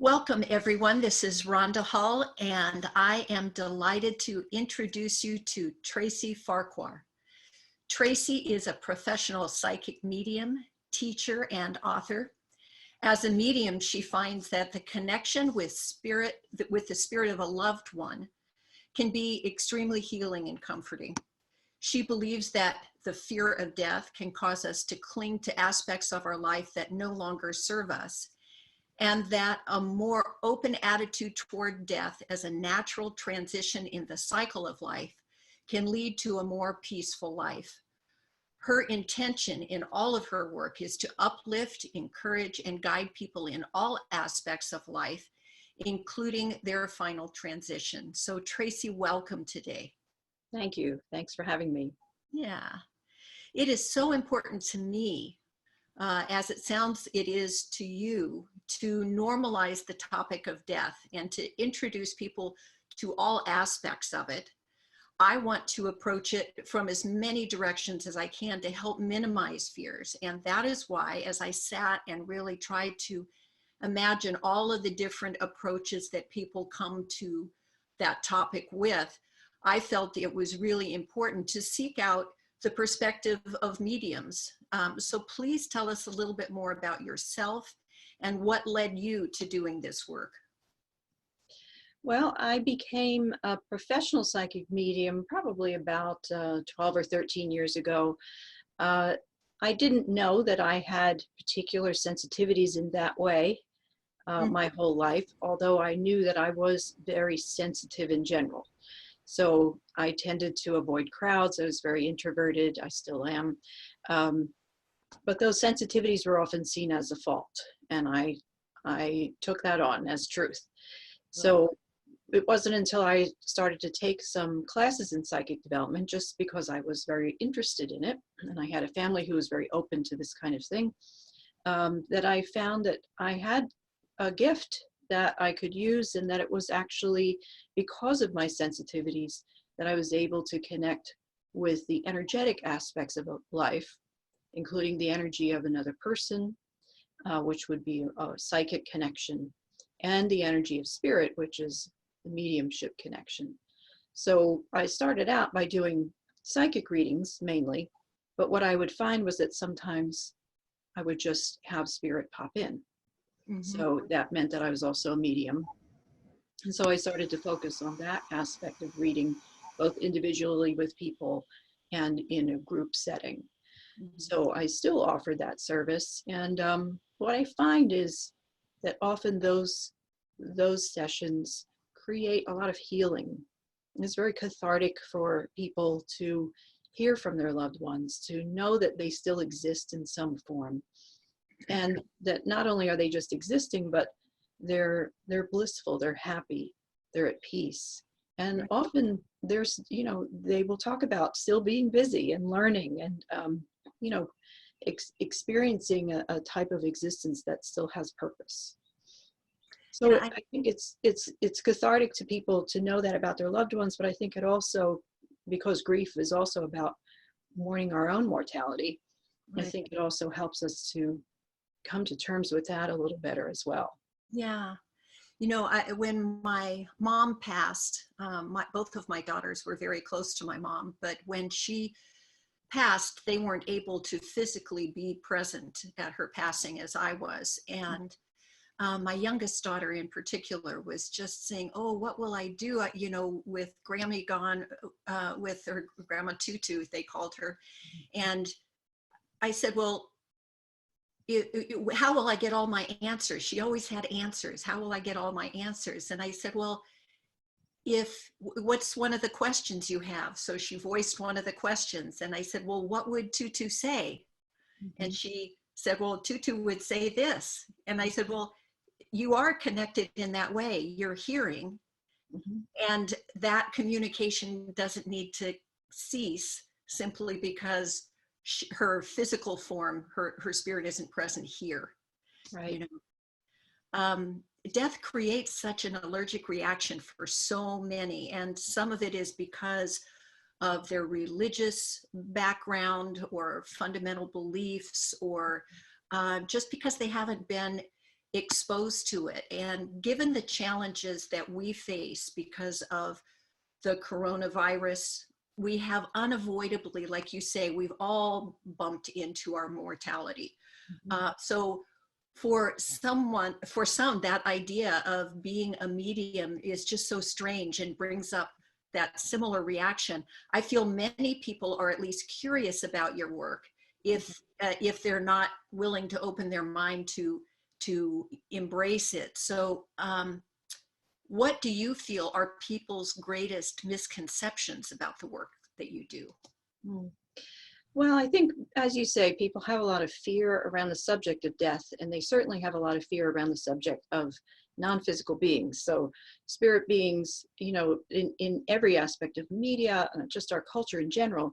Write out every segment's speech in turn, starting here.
Welcome, everyone. This is Rhonda Hull, and I am delighted to introduce you to Tracy Farquhar. Tracy is a professional psychic medium, teacher, and author. As a medium, she finds that the connection with the spirit of a loved one can be extremely healing and comforting. She believes that the fear of death can cause us to cling to aspects of our life that no longer serve us, and that a more open attitude toward death as a natural transition in the cycle of life can lead to a more peaceful life. Her intention in all of her work is to uplift, encourage, and guide people in all aspects of life, including their final transition. So Tracy, welcome today. Thank you. Thanks for having me. Yeah, it is so important to me, as it sounds it is to you, to normalize the topic of death and to introduce people to all aspects of it. I want to approach it from as many directions as I can to help minimize fears. And that is why, as I sat and really tried to imagine all of the different approaches that people come to that topic with, I felt it was really important to seek out the perspective of mediums. So please tell us a little bit more about yourself and what led you to doing this work. Well, I became a professional psychic medium probably about 12 or 13 years ago. I didn't know that I had particular sensitivities in that way my whole life, although I knew that I was very sensitive in general. So I tended to avoid crowds. I was very introverted. I still am. But those sensitivities were often seen as a fault, and I took that on as truth. So it wasn't until I started to take some classes in psychic development, just because I was very interested in it, and I had a family who was very open to this kind of thing, that I found that I had a gift that I could use, and that it was actually because of my sensitivities that I was able to connect with the energetic aspects of life, including the energy of another person, which would be a psychic connection, and the energy of spirit, which is the mediumship connection. So I started out by doing psychic readings mainly, but what I would find was that sometimes I would just have spirit pop in. So that meant that I was also a medium. And so I started to focus on that aspect of reading, both individually with people and in a group setting. So I still offer that service. And what I find is that often those sessions create a lot of healing. It's very cathartic for people to hear from their loved ones, to know that they still exist in some form. And that not only are they just existing, but they're blissful, they're happy, they're at peace. And often there's, they will talk about still being busy and learning and, experiencing a type of existence that still has purpose. So yeah, I think it's cathartic to people to know that about their loved ones, but I think it also, because grief is also about mourning our own mortality, I think it also helps us to come to terms with that a little better as well. Yeah. When my mom passed, both of my daughters were very close to my mom, but when she passed, they weren't able to physically be present at her passing as I was. And my youngest daughter in particular was just saying, oh, what will I do, with Grammy gone, with her Grandma Tutu, they called her. And I said, well, how will I get all my answers? She always had answers. How will I get all my answers? And I said, well, what's one of the questions you have? So she voiced one of the questions. And I said, well, what would Tutu say? And she said, well, Tutu would say this. And I said, well, you are connected in that way. You're hearing. And that communication doesn't need to cease simply because her physical form, her spirit isn't present here. Right. Death creates such an allergic reaction for so many, and some of it is because of their religious background or fundamental beliefs, or just because they haven't been exposed to it. And given the challenges that we face because of the coronavirus, we have unavoidably, like you say, we've all bumped into our mortality. So for some, that idea of being a medium is just so strange and brings up that similar reaction. I feel many people are at least curious about your work if they're not willing to open their mind to embrace it. So what do you feel are people's greatest misconceptions about the work that you do? Mm. Well, I think, as you say, people have a lot of fear around the subject of death, and they certainly have a lot of fear around the subject of non-physical beings. So spirit beings, in every aspect of media, just our culture in general,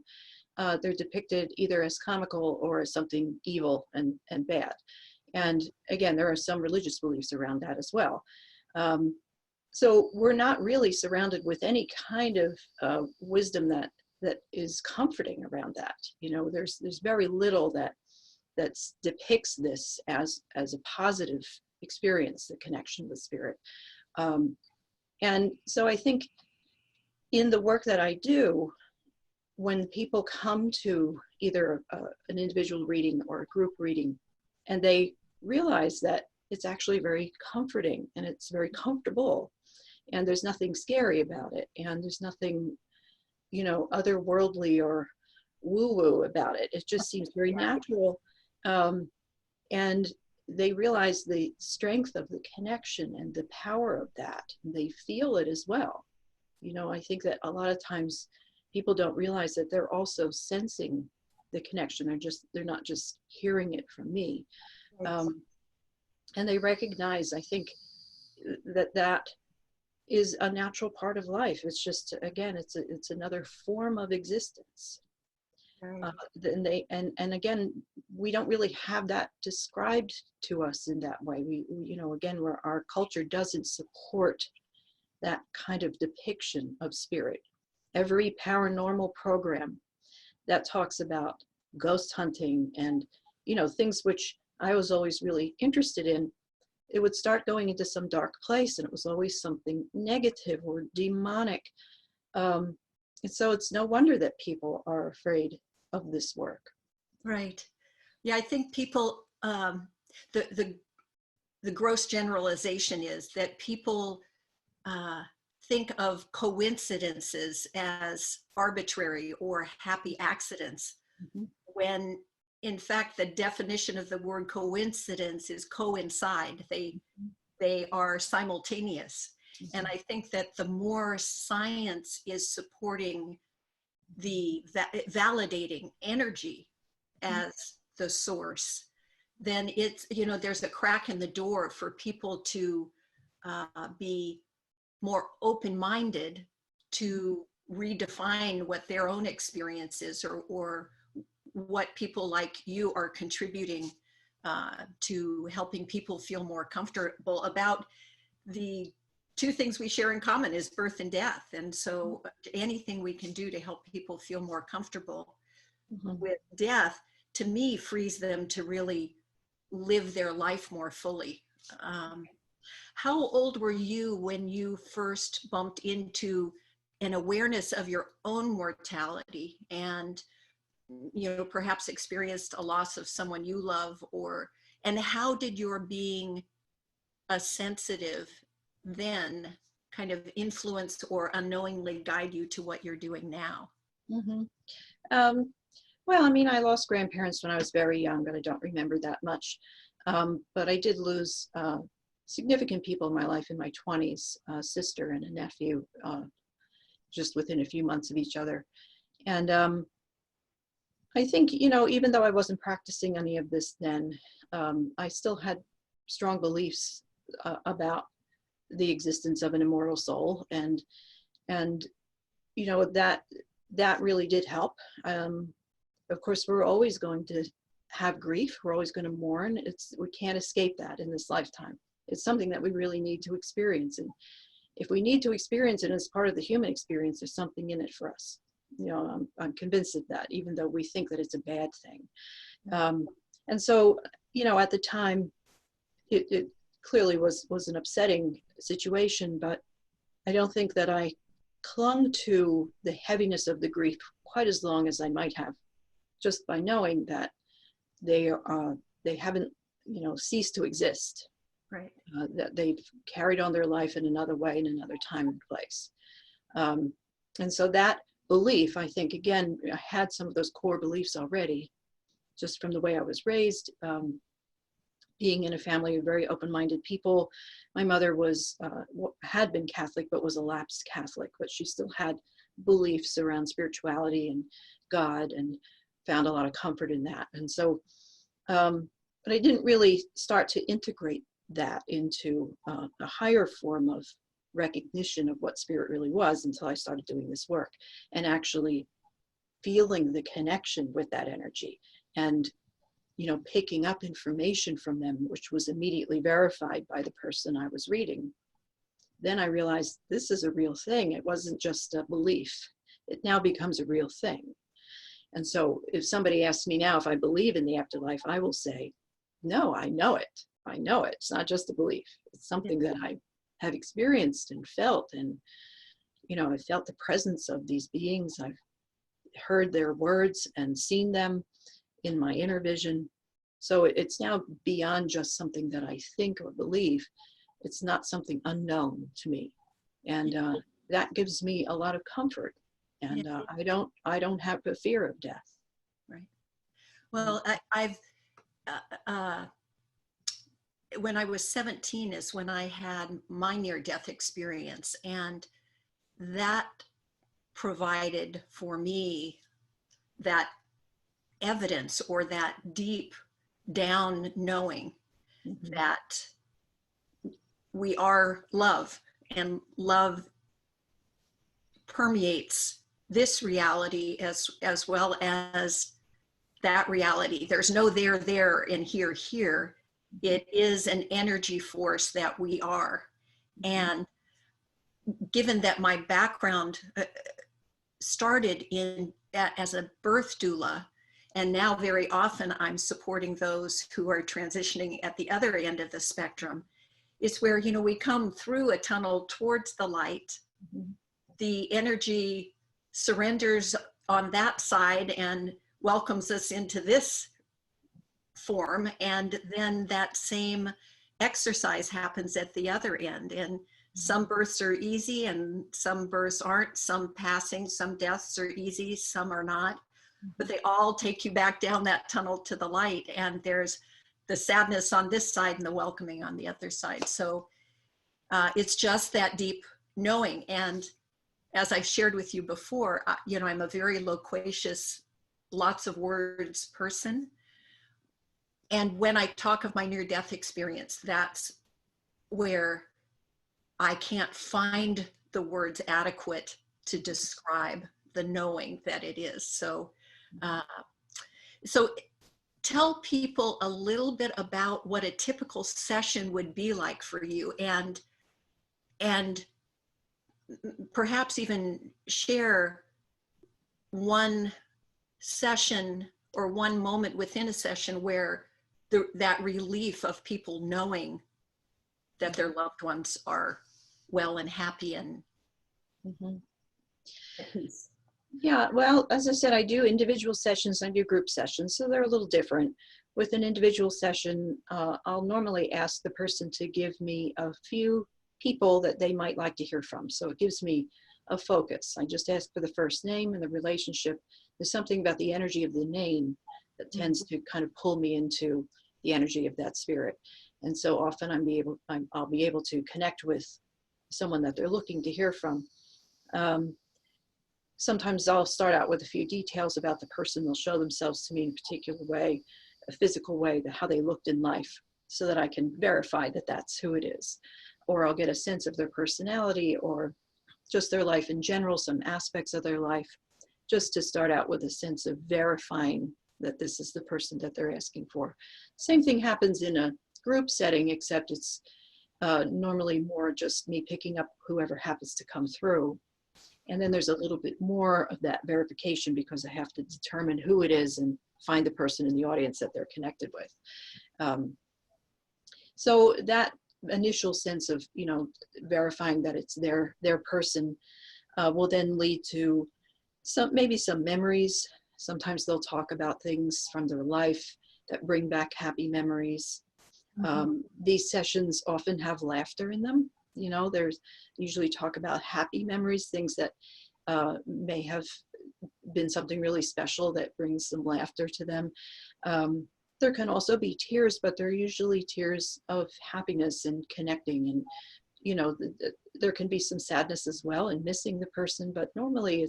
they're depicted either as comical or as something evil and bad. And again, there are some religious beliefs around that as well. So we're not really surrounded with any kind of wisdom that is comforting around that. There's very little that depicts this as a positive experience, the connection with spirit. And so I think in the work that I do, when people come to either an individual reading or a group reading, and they realize that it's actually very comforting and it's very comfortable, and there's nothing scary about it, and there's nothing otherworldly or woo-woo about it. It just seems very natural. And they realize the strength of the connection and the power of that. And they feel it as well. I think that a lot of times people don't realize that they're also sensing the connection. They're not just hearing it from me. And they recognize, I think, that is a natural part of life. It's just, again, it's another form of existence. Right. And again, we don't really have that described to us in that way. Again, where our culture doesn't support that kind of depiction of spirit. Every paranormal program that talks about ghost hunting and things which I was always really interested in, it would start going into some dark place, and it was always something negative or demonic. And so it's no wonder that people are afraid of this work. Right. Yeah, I think people, the gross generalization is that people think of coincidences as arbitrary or happy accidents, when in fact, the definition of the word coincidence is coincide. They are simultaneous. And I think that the more science is supporting validating energy as the source, then it's, there's a crack in the door for people to be more open-minded to redefine what their own experience is, or what people like you are contributing to helping people feel more comfortable about. The two things we share in common is birth and death. And so anything we can do to help people feel more comfortable with death, to me, frees them to really live their life more fully. How old were you when you first bumped into an awareness of your own mortality and perhaps experienced a loss of someone you love, and how did your being a sensitive then kind of influence or unknowingly guide you to what you're doing now? Well, I lost grandparents when I was very young, but I don't remember that much. But I did lose significant people in my life in my 20s, a sister and a nephew, just within a few months of each other. And I think, even though I wasn't practicing any of this then, I still had strong beliefs about the existence of an immortal soul. And that really did help. Of course, we're always going to have grief. We're always going to mourn. We can't escape that in this lifetime. It's something that we really need to experience. And if we need to experience it as part of the human experience, there's something in it for us. I'm convinced of that, even though we think that it's a bad thing. And so, at the time, clearly was an upsetting situation, but I don't think that I clung to the heaviness of the grief quite as long as I might have, just by knowing that they haven't, ceased to exist. Right. That they've carried on their life in another way, in another time and place. And so that belief, I think, again, I had some of those core beliefs already, just from the way I was raised, being in a family of very open-minded people. My mother had been Catholic, but was a lapsed Catholic, but she still had beliefs around spirituality and God, and found a lot of comfort in that. And so, but I didn't really start to integrate that into a higher form of recognition of what spirit really was until I started doing this work and actually feeling the connection with that energy, and picking up information from them, which was immediately verified by the person I was reading. Then I realized this is a real thing. It wasn't just a belief. It now becomes a real thing. And so if somebody asks me now if I believe in the afterlife, I will say, no, I know it. I know it. It's not just a belief. It's something that I have experienced and felt. And, I felt the presence of these beings. I've heard their words and seen them in my inner vision. So it's now beyond just something that I think or believe. It's not something unknown to me. And that gives me a lot of comfort. And I don't have a fear of death. Right. Well, I've when I was 17 is when I had my near-death experience, and that provided for me that evidence, or that deep down knowing that we are love, and love permeates this reality as well as that reality. There's no there and here. It is an energy force that we are. And given that my background started as a birth doula, and now very often I'm supporting those who are transitioning at the other end of the spectrum, it's where, we come through a tunnel towards the light. The energy surrenders on that side and welcomes us into this form, and then that same exercise happens at the other end. And some births are easy and some births aren't. Some passing, some deaths are easy, some are not, but they all take you back down that tunnel to the light. And there's the sadness on this side and the welcoming on the other side. So it's just that deep knowing. And as I've shared with you before, I'm a very loquacious, lots of words person. And when I talk of my near-death experience, that's where I can't find the words adequate to describe the knowing that it is. So, so tell people a little bit about what a typical session would be like for you, and perhaps even share one session or one moment within a session where that relief of people knowing that their loved ones are well and happy and at peace. Yeah, well, as I said, I do individual sessions, I do group sessions, so they're a little different. With an individual session, I'll normally ask the person to give me a few people that they might like to hear from. So it gives me a focus. I just ask for the first name and the relationship. There's something about the energy of the name that tends to kind of pull me into the energy of that spirit. And so often I'll be able to connect with someone that they're looking to hear from. Sometimes I'll start out with a few details about the person. They'll show themselves to me in a particular way, a physical way, how they looked in life, so that I can verify that that's who it is. Or I'll get a sense of their personality or just their life in general, some aspects of their life, just to start out with a sense of verifying that this is the person that they're asking for. Same thing happens in a group setting, except it's normally more just me picking up whoever happens to come through. And then there's a little bit more of that verification because I have to determine who it is and find the person in the audience that they're connected with. So that initial sense of, verifying that it's their person, will then lead to maybe some memories. Sometimes they'll talk about things from their life that bring back happy memories. These sessions often have laughter in them. There's usually talk about happy memories, things that may have been something really special that brings some laughter to them. There can also be tears, but they're usually tears of happiness and connecting. And, there can be some sadness as well and missing the person, but normally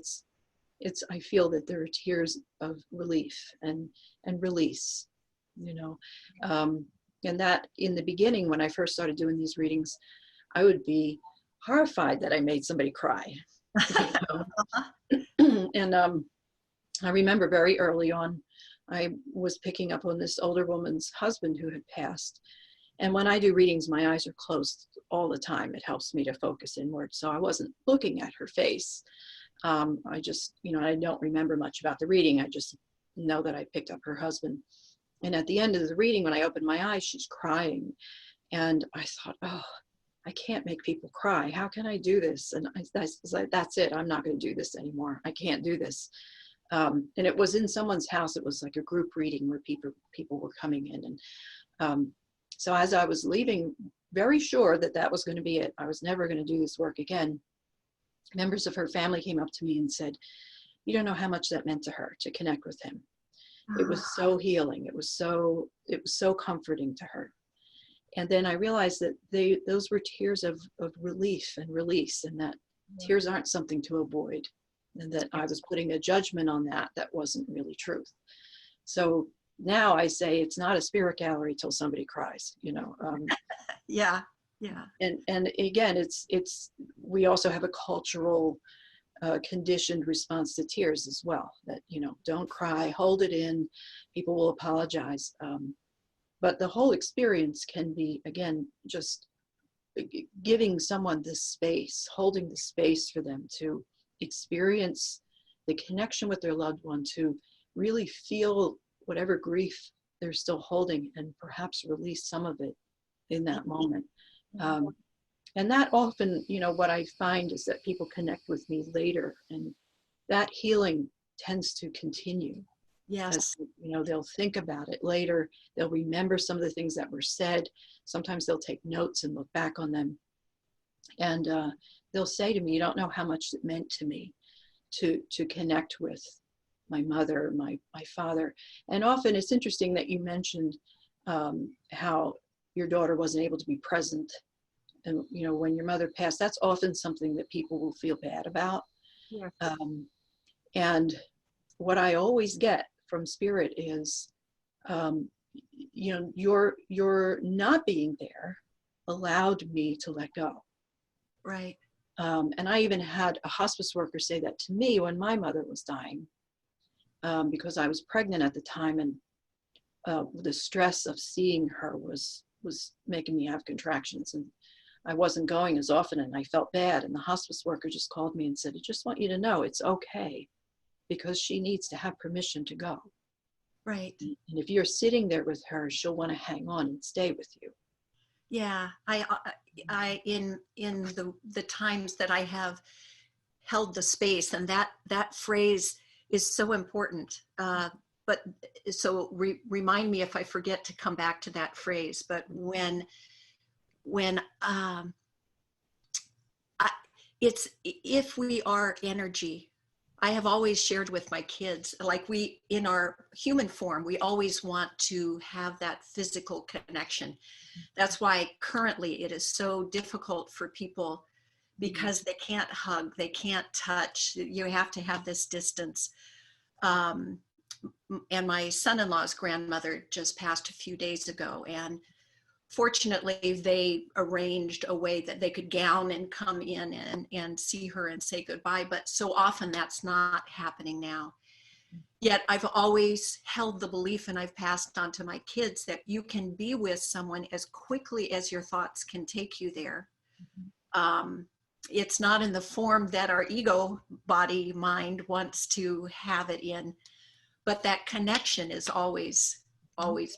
I feel that there are tears of relief and release, and that in the beginning, when I first started doing these readings, I would be horrified that I made somebody cry. And I remember very early on, I was picking up on this older woman's husband who had passed. And when I do readings, my eyes are closed all the time. It helps me to focus inward. So I wasn't looking at her face. I just, I don't remember much about the reading. I just know that I picked up her husband. And at the end of the reading, when I opened my eyes, she's crying. And I thought, oh, I can't make people cry. How can I do this? And I was like, that's it. I'm not going to do this anymore. I can't do this. And it was in someone's house. It was like a group reading where people were coming in. And so as I was leaving, very sure that was going to be it. I was never going to do this work again. Members of her family came up to me and said, you don't know how much that meant to her to connect with him. It was so healing. It was so comforting to her. And then I realized that those were tears of relief and release, and that tears aren't something to avoid, and that I was putting a judgment on that wasn't really truth. So now I say it's not a spirit gallery till somebody cries, Yeah. And again, it's we also have a cultural conditioned response to tears as well, that, don't cry, hold it in, people will apologize. But the whole experience can be, again, just giving someone this space, holding the space for them to experience the connection with their loved one, to really feel whatever grief they're still holding and perhaps release some of it in that moment. And that often, what I find is that people connect with me later, and that healing tends to continue. Yes. As, they'll think about it later. They'll remember some of the things that were said. Sometimes they'll take notes and look back on them. And they'll say to me, you don't know how much it meant to me to connect with my mother, my father. And often it's interesting that you mentioned how your daughter wasn't able to be present. And, when your mother passed, that's often something that people will feel bad about. Yeah. And what I always get from spirit is, your not being there allowed me to let go. Right. And I even had a hospice worker say that to me when my mother was dying, because I was pregnant at the time, and the stress of seeing her was making me have contractions, and I wasn't going as often, and I felt bad. And the hospice worker just called me and said, I just want you to know it's okay, because she needs to have permission to go. Right. And if you're sitting there with her, she'll want to hang on and stay with you. Yeah. I in the times that I have held the space, and that phrase is so important. But so remind me if I forget to come back to that phrase. But when it's, if we are energy, I have always shared with my kids, like in our human form, we always want to have that physical connection. That's why currently it is so difficult for people, because they can't hug, they can't touch. You have to have this distance. And my son-in-law's grandmother just passed a few days ago, and fortunately they arranged a way that they could gown and come in and see her and say goodbye. But so often that's not happening now. Yet I've always held the belief, and I've passed on to my kids, that you can be with someone as quickly as your thoughts can take you there. It's not in the form that our ego, body, mind wants to have it in, but that connection is always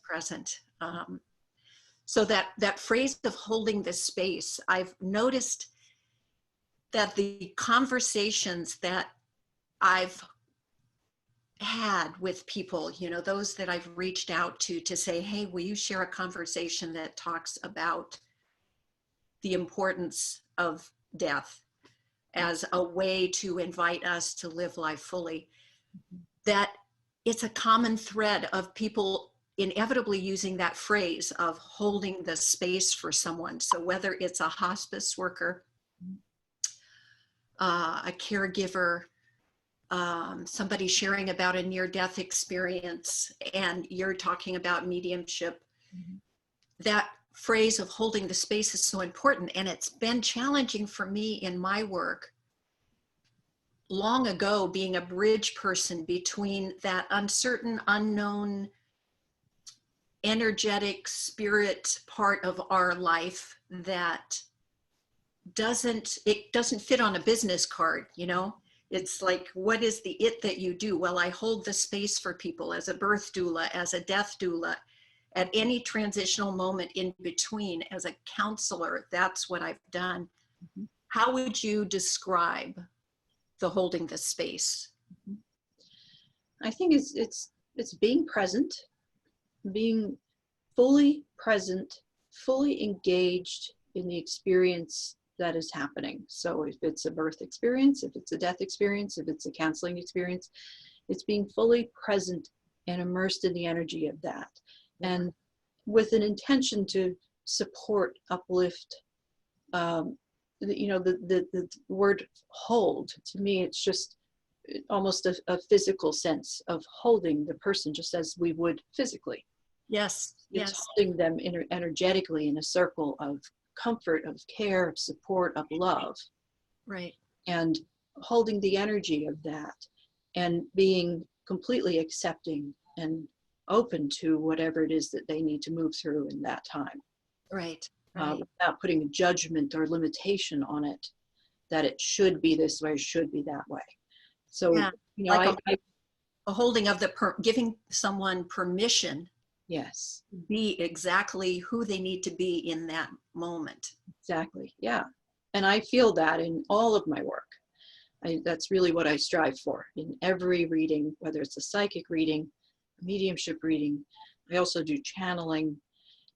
present. So that phrase of holding the space, I've noticed that the conversations that I've had with people, you know, those that I've reached out to say, hey, will you share a conversation that talks about the importance of death as a way to invite us to live life fully, that it's a common thread of people inevitably using that phrase of holding the space for someone. So whether it's a hospice worker, a caregiver, somebody sharing about a near-death experience, and you're talking about mediumship, that phrase of holding the space is so important. And it's been challenging for me in my work long ago, being a bridge person between that uncertain, unknown, energetic spirit part of our life that doesn't fit on a business card, you know? It's like, what is the it that you do? Well, I hold the space for people as a birth doula, as a death doula, at any transitional moment in between, as a counselor. That's what I've done. How would you describe the holding the space? I think it's being present, being fully present, fully engaged in the experience that is happening. So if it's a birth experience, if it's a death experience, if it's a counseling experience, it's being fully present and immersed in the energy of that. And with an intention to support, uplift, you know, the word hold, to me, it's just almost a physical sense of holding the person just as we would physically. Yes, It's yes. holding them energetically in a circle of comfort, of care, of support, of love. Right. And holding the energy of that and being completely accepting and open to whatever it is that they need to move through in that time. Right. Right. Without putting a judgment or limitation on it, that it should be this way, should be that way. So, Yeah, you know, like I a holding of giving someone permission yes, to be exactly who they need to be in that moment. exactly. Yeah. And I feel that in all of my work. That's really what I strive for in every reading, whether it's a psychic reading, a mediumship reading. I also do channeling.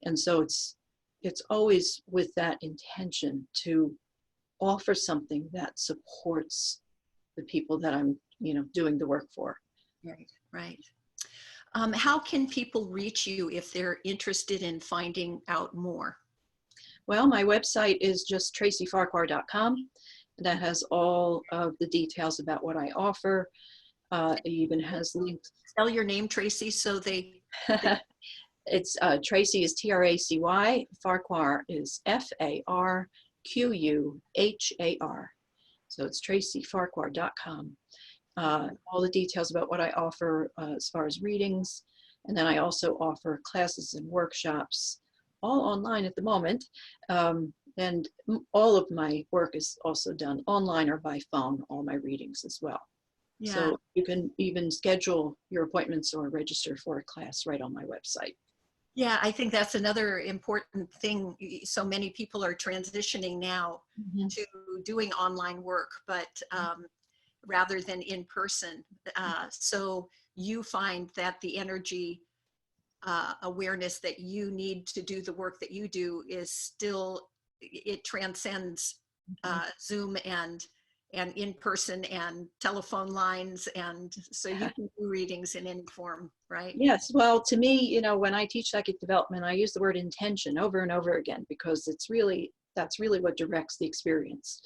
And so it's always with that intention to offer something that supports the people that I'm, you know, doing the work for. Right. Right. How can people reach you if they're interested in finding out more? Well, my website is just tracyfarquhar.com. That has all of the details about what I offer. It even has links. Spell your name, Tracy, so they It's Tracy is Tracy, Farquhar is Farquhar. So it's tracyfarquhar.com. All the details about what I offer as far as readings. And then I also offer classes and workshops, all online at the moment. And all of my work is also done online or by phone, all my readings as well. Yeah. So you can even schedule your appointments or register for a class right on my website. Yeah, I think that's another important thing. So many people are transitioning now to doing online work, but rather than in person. So you find that the energy awareness that you need to do the work that you do is still, it transcends Zoom and in person and telephone lines, and so you can do readings in any form, right? Yes, well, to me, you know, when I teach psychic development, I use the word intention over and over again because that's really what directs the experience.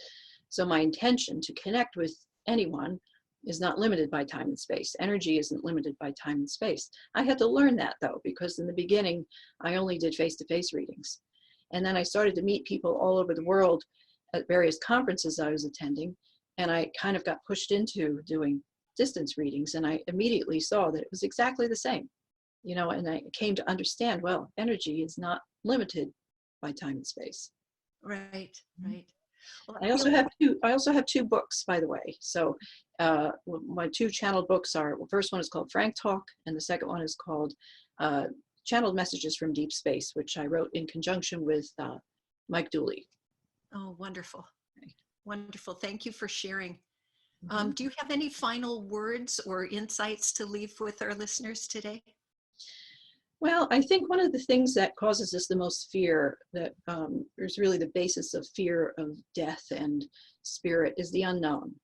So my intention to connect with anyone is not limited by time and space. Energy isn't limited by time and space. I had to learn that though, because in the beginning, I only did face-to-face readings. And then I started to meet people all over the world at various conferences I was attending. And I kind of got pushed into doing distance readings. And I immediately saw that it was exactly the same, you know, and I came to understand, well, energy is not limited by time and space. Right, right. Well, I also have two books, by the way. So my two channeled books are, well, first one is called Frank Talk, and the second one is called channeled messages from deep space, which I wrote in conjunction with Mike Dooley. Oh, wonderful. Wonderful. Thank you for sharing. Mm-hmm. Do you have any final words or insights to leave with our listeners today? Well, I think one of the things that causes us the most fear, that is really the basis of fear of death and spirit, is the unknown.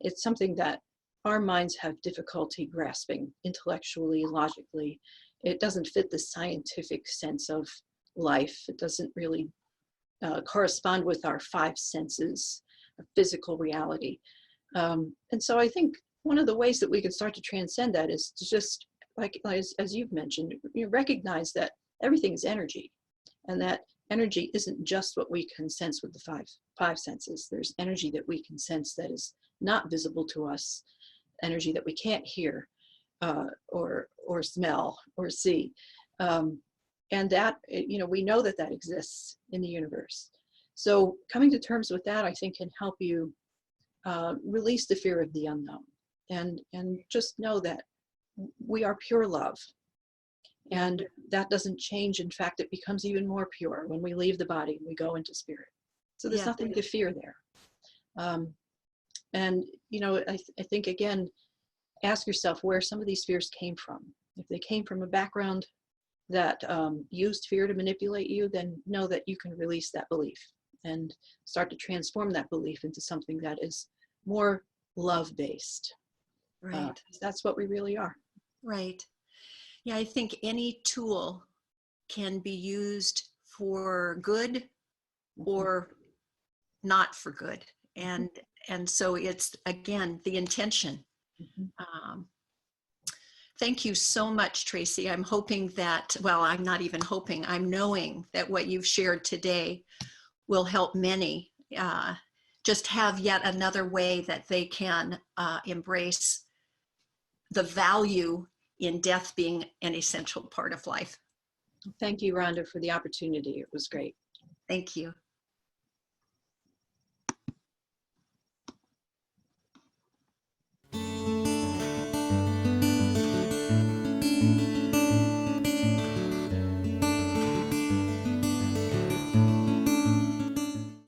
It's something that our minds have difficulty grasping intellectually, logically. It doesn't fit the scientific sense of life. It doesn't really correspond with our five senses of physical reality. And so I think one of the ways that we can start to transcend that is to just, like as you've mentioned, you recognize that everything is energy, and that energy isn't just what we can sense with the five senses. There's energy that we can sense that is not visible to us, energy that we can't hear or smell or see, and that, you know, we know that that exists in the universe. So coming to terms with that, I think, can help you release the fear of the unknown, and just know that we are pure love, and that doesn't change. In fact, it becomes even more pure when we leave the body and we go into spirit. So there's nothing to fear there. And you know, I think, again, ask yourself where some of these fears came from. If they came from a background that used fear to manipulate you, then know that you can release that belief and start to transform that belief into something that is more love-based. Right. That's what we really are. Right. Yeah, I think any tool can be used for good or not for good. And so it's, again, the intention. Thank you so much, Tracy. I'm hoping that, well, I'm not even hoping, I'm knowing that what you've shared today will help many just have yet another way that they can embrace the value in death being an essential part of life. Thank you, Rhonda, for the opportunity. It was great. Thank you.